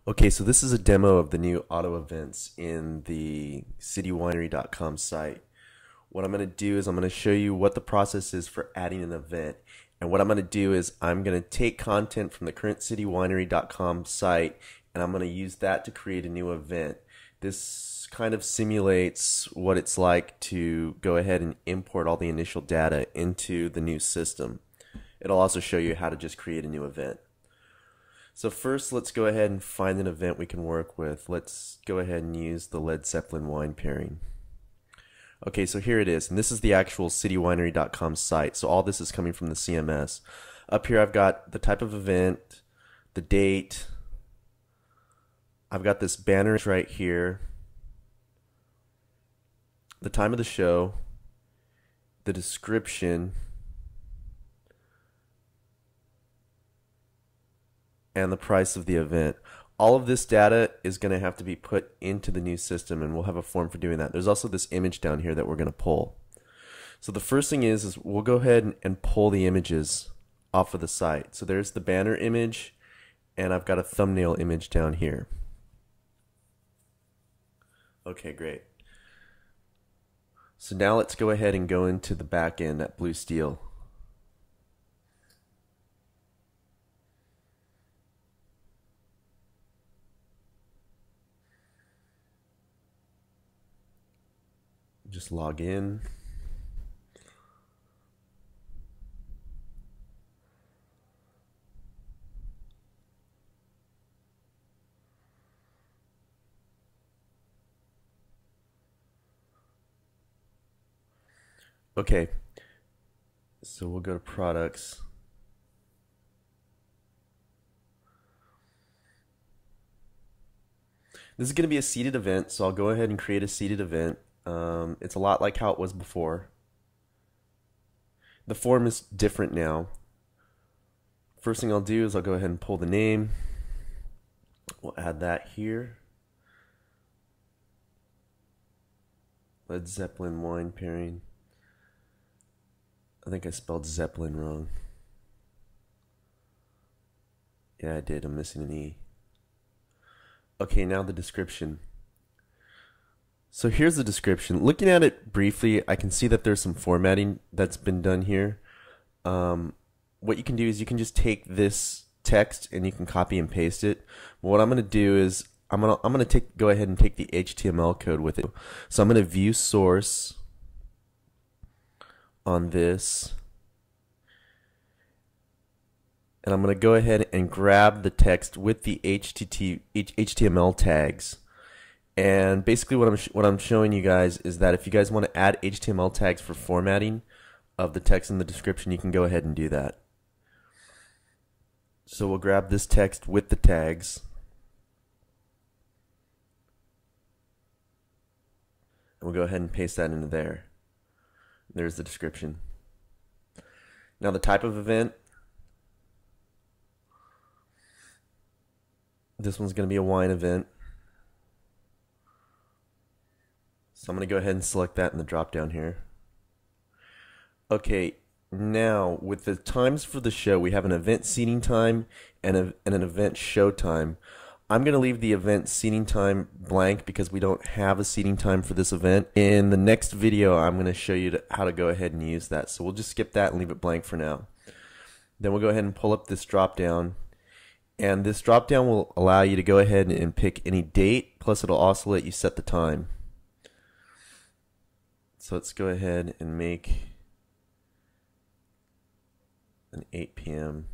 Okay, so this is a demo of the new auto events in the citywinery.com site. What I'm going to do is I'm going to show you what the process is for adding an event. And what I'm going to do is I'm going to take content from the current citywinery.com site and I'm going to use that to create a new event. This kind of simulates what it's like to go ahead and import all the initial data into the new system. It'll also show you how to just create a new event. So first, let's go ahead and find an event we can work with. Let's go ahead and use the Led Zeppelin wine pairing. Okay, so here it is, and this is the actual citywinery.com site. So all this is coming from the CMS. Up here I've got the type of event, the date. I've got this banner right here, the time of the show, the description, and the price of the event. All of this data is going to have to be put into the new system, and we'll have a form for doing that. There's also this image down here that we're going to pull. So the first thing is we'll go ahead and pull the images off of the site. So there's the banner image, and I've got a thumbnail image down here. Okay, great. So now let's go ahead and go into the back end at Blue Steel. Just log in. Okay, so we'll go to products. This is going to be a seated event, so I'll go ahead and create a seated event. It's a lot like how it was before. The form is different now. First thing I'll do is I'll go ahead and pull the name. We'll add that here. Led Zeppelin wine pairing. I think I spelled Zeppelin wrong. Yeah, I did. I'm missing an E. Okay, now the description. So here's the description. Looking at it briefly, I can see that there's some formatting that's been done here. What you can do is you can just take this text and you can copy and paste it. But what I'm going to do is I'm going to go ahead and take the HTML code with it. So I'm going to view source on this, and I'm going to go ahead and grab the text with the HTML tags. And basically what I'm showing you guys is that if you guys want to add HTML tags for formatting of the text in the description, you can go ahead and do that. So we'll grab this text with the tags. And we'll go ahead and paste that into there. There's the description. Now the type of event. This one's going to be a wine event. So I'm going to go ahead and select that in the drop down here. Okay, now with the times for the show, we have an event seating time and an event show time. I'm going to leave the event seating time blank because we don't have a seating time for this event. In the next video, I'm going to show you how to go ahead and use that. So we'll just skip that and leave it blank for now. Then we'll go ahead and pull up this drop down. And this drop down will allow you to go ahead and pick any date, plus it'll also let you set the time. So let's go ahead and make an 8 p.m.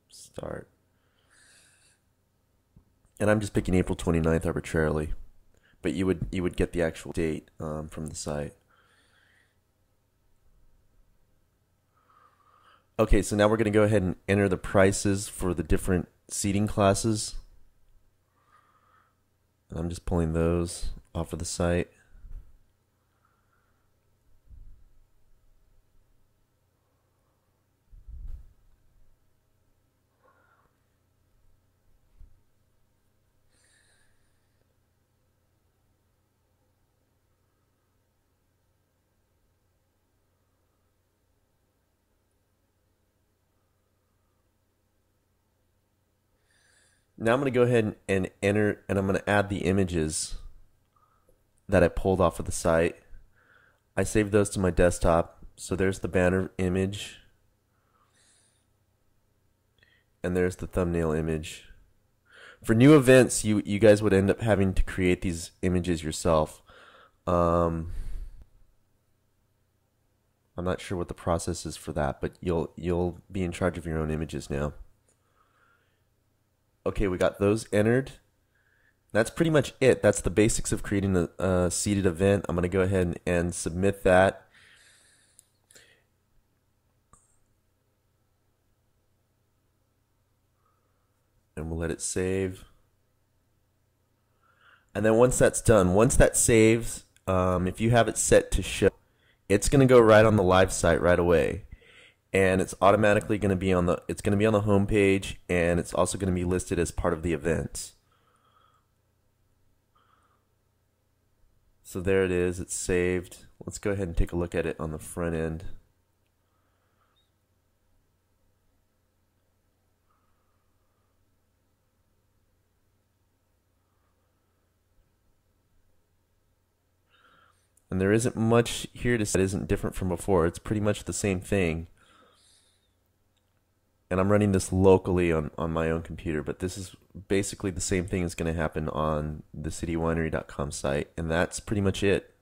start. And I'm just picking April 29th arbitrarily, but you would get the actual date from the site. Okay, so now we're going to go ahead and enter the prices for the different seating classes. I'm just pulling those off of the site. Now I'm going to go ahead and enter, and I'm going to add the images that I pulled off of the site. I saved those to my desktop. So there's the banner image, and there's the thumbnail image. For new events, you guys would end up having to create these images yourself. I'm not sure what the process is for that, but you'll be in charge of your own images now. Okay, we got those entered. That's pretty much it. That's the basics of creating a seeded event. I'm going to go ahead and submit that. And we'll let it save. And then once that's done, once that saves, if you have it set to show, it's going to go right on the live site right away. And it's automatically going to be on the home page, and it's also going to be listed as part of the events. So there it is, it's saved. Let's go ahead and take a look at it on the front end. And there isn't much here to say that isn't different from before. It's pretty much the same thing. And I'm running this locally on my own computer, but this is basically the same thing is going to happen on the citywinery.com site, and that's pretty much it.